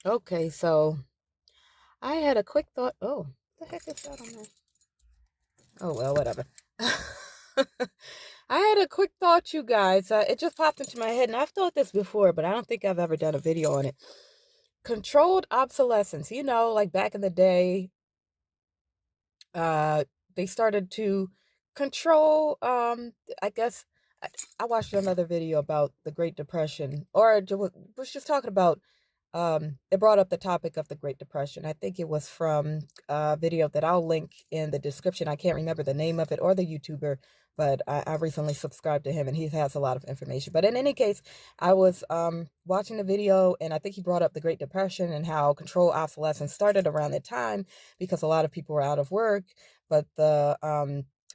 Okay, so I had a quick thought. Oh, what the heck is that on there? Oh, well, whatever. I had a quick thought, you guys. It just popped into my head, and I've thought this before, but I don't think I've ever done a video on it. Controlled obsolescence. Like back in the day, uh, they started to control, I guess, I, I watched another video about the Great Depression, or it was just talking about it brought up the topic of the Great Depression. I think it was from a video that I'll link in the description. I can't remember the name of it or the YouTuber, but I recently subscribed to him and he has a lot of information. But in any case, I was watching the video and I think he brought up the Great Depression and how controlled obsolescence started around that time because a lot of people were out of work, but the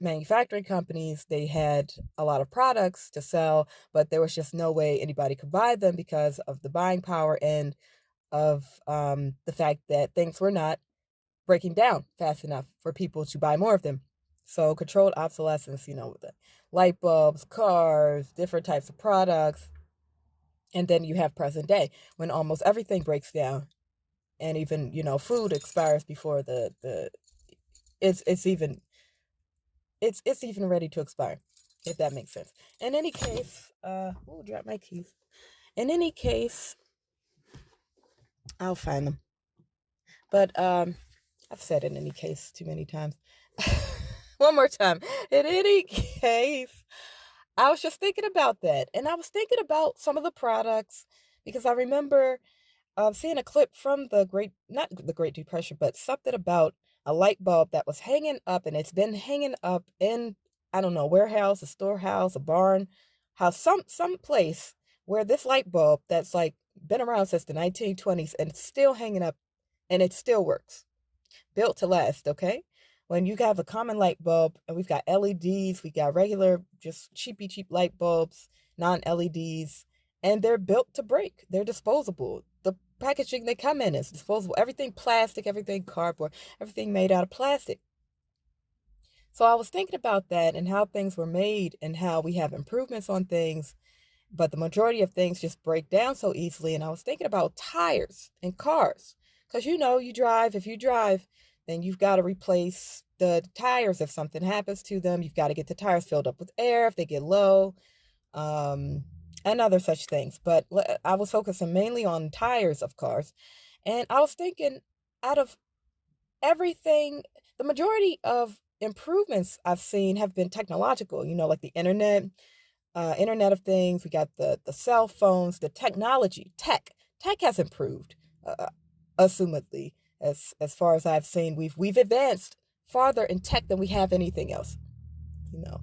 manufacturing companies, they had a lot of products to sell, but there was just no way anybody could buy them because of the buying power and of the fact that things were not breaking down fast enough for people to buy more of them. So controlled obsolescence, with the light bulbs, cars, different types of products. And then you have present day when almost everything breaks down and even, food expires before the it's even it's even ready to expire, if that makes sense. In any case, drop my keys. In any case, I'll find them. But I've said in any case too many times. One more time. In any case, I was just thinking about that. And I was thinking about some of the products because I remember seeing a clip from not the Great Depression, but something about a light bulb that was hanging up and it's been hanging up in, I don't know, a warehouse, a storehouse, a barn, house, some place where this light bulb that's like been around since the 1920s and it's still hanging up and it still works. Built to last, okay? When you have a common light bulb, and we've got LEDs, we got regular, just cheap light bulbs, non LEDs, and they're built to break. They're disposable. The packaging they come in is disposable. Everything plastic, everything cardboard, everything made out of plastic. So I was thinking about that and how things were made and how we have improvements on things, but the majority of things just break down so easily. And I was thinking about tires and cars. Because if you drive, then you've got to replace the tires if something happens to them. You've got to get the tires filled up with air if they get low, um, and other such things. But I was focusing mainly on tires of cars. And I was thinking, out of everything, the majority of improvements I've seen have been technological, like the internet of things. We got the cell phones, the technology, tech has improved, assumedly, as far as I've seen. We've advanced farther in tech than we have anything else. You know,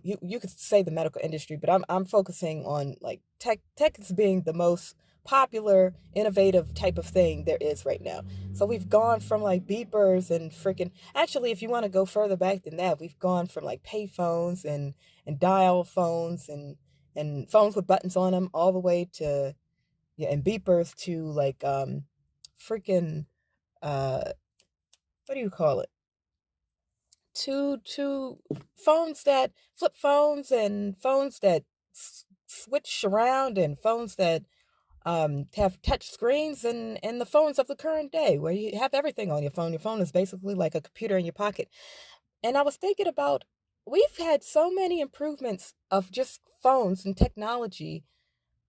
you could say the medical industry, but I'm focusing on like tech as being the most popular, innovative type of thing there is right now. So we've gone from like beepers and freaking. Actually, if you want to go further back than that, we've gone from like pay phones and dial phones and phones with buttons on them, all the way to and beepers to like freaking uh what do you call it? To phones that flip phones and phones that switch around and phones that have touch screens and the phones of the current day where you have everything on your phone. Your phone is basically like a computer in your pocket. And I was thinking about, we've had so many improvements of just phones and technology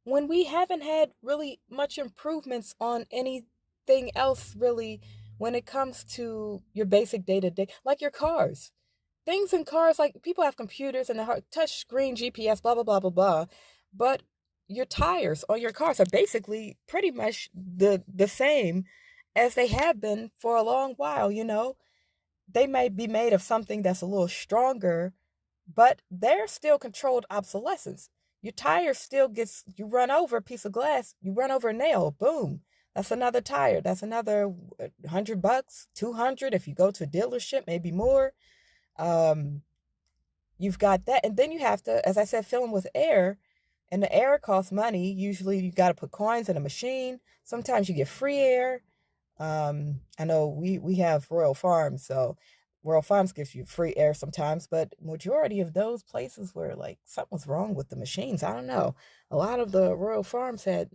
when we haven't had really much improvements on anything else, really, when it comes to your basic day to day, like your cars. Things in cars, like people have computers and the touch screen, GPS, blah, blah, blah, blah, blah. But your tires on your cars are basically pretty much the same as they have been for a long while. They may be made of something that's a little stronger, but they're still controlled obsolescence. Your tire still gets, you run over a piece of glass, you run over a nail, boom. That's another tire. That's another $100, 200 if you go to a dealership, maybe more. Um, you've got that, and then you have to, as I said, fill them with air, and the air costs money. Usually, you got to put coins in a machine. Sometimes you get free air. I know we have Royal Farms, so Royal Farms gives you free air sometimes, but majority of those places where like something was wrong with the machines, I don't know. A lot of the Royal Farms had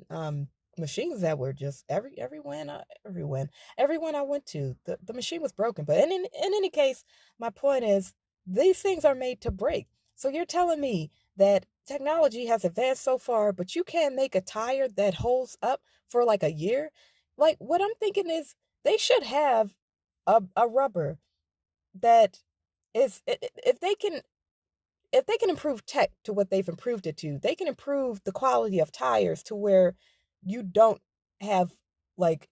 machines that were just everyone I went to, the machine was broken. But in any case, my point is these things are made to break. So you're telling me that technology has advanced so far, but you can't make a tire that holds up for like a year? Like what I'm thinking is they should have a rubber that is if they can improve tech to what they've improved it to, they can improve the quality of tires to where you don't have like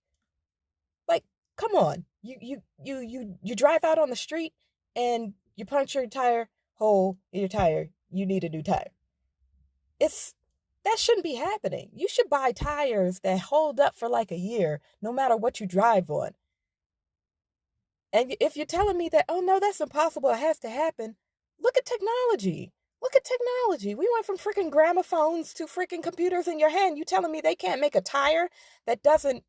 like come on. You drive out on the street and you puncture your tire, hole in your tire, you need a new tire. It's that shouldn't be happening. You should buy tires that hold up for like a year no matter what you drive on. And if you're telling me that, oh no, that's impossible, it has to happen, look at technology. Look at technology. We went from freaking gramophones to freaking computers in your hand. You telling me they can't make a tire that doesn't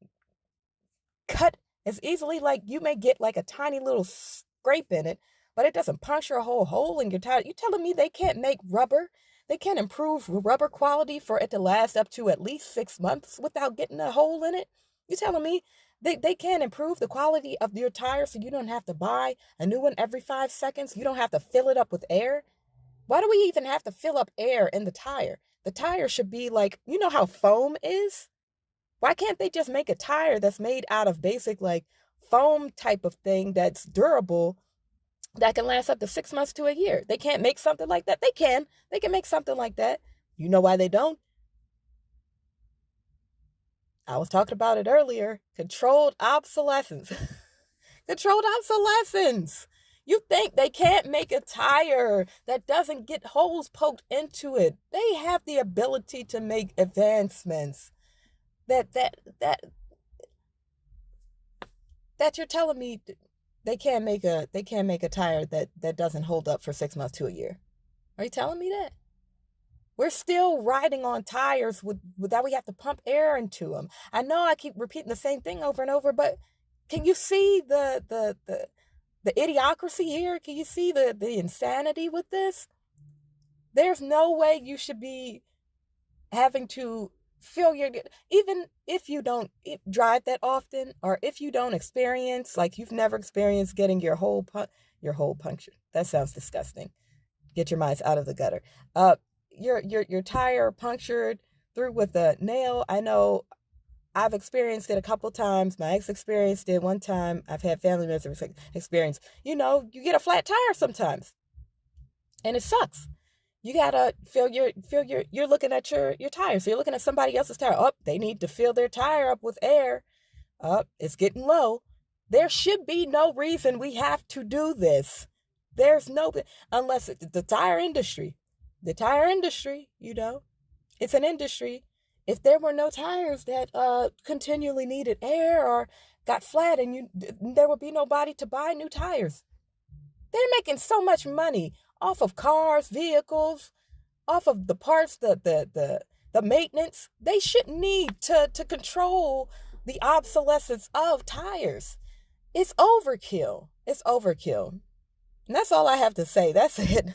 cut as easily? Like you may get like a tiny little scrape in it, but it doesn't puncture a whole hole in your tire. You telling me they can't make rubber? They can't improve rubber quality for it to last up to at least 6 months without getting a hole in it? You telling me they can't improve the quality of your tire so you don't have to buy a new one every 5 seconds? You don't have to fill it up with air? Why do we even have to fill up air in the tire? The tire should be like, you know how foam is? Why can't they just make a tire that's made out of basic like foam type of thing that's durable that can last up to 6 months to a year? They can't make something like that. They can. They can make something like that. You know why they don't? I was talking about it earlier. Controlled obsolescence. Controlled obsolescence. You think they can't make a tire that doesn't get holes poked into it? They have the ability to make advancements that you're telling me they can't make a tire that doesn't hold up for 6 months to a year. Are you telling me that? We're still riding on tires with that we have to pump air into them. I know I keep repeating the same thing over and over, but can you see the idiocracy here? Can you see the insanity with this? There's no way you should be having to fill your, even if you don't drive that often, or if you don't experience, like you've never experienced getting your hole punctured. That sounds disgusting. Get your minds out of the gutter. Your tire punctured through with a nail. I know I've experienced it a couple times. My ex experienced it one time. I've had family members experience. You get a flat tire sometimes, and it sucks. You gotta you're looking at your tire. So you're looking at somebody else's tire. Oh, they need to fill their tire up with air. Oh, it's getting low. There should be no reason we have to do this. There's no, unless the tire industry. The tire industry, it's an industry. If there were no tires that continually needed air or got flat, and there would be nobody to buy new tires. They're making so much money off of cars, vehicles, off of the parts, the maintenance. They shouldn't need to control the obsolescence of tires. It's overkill. It's overkill. And that's all I have to say. That's it.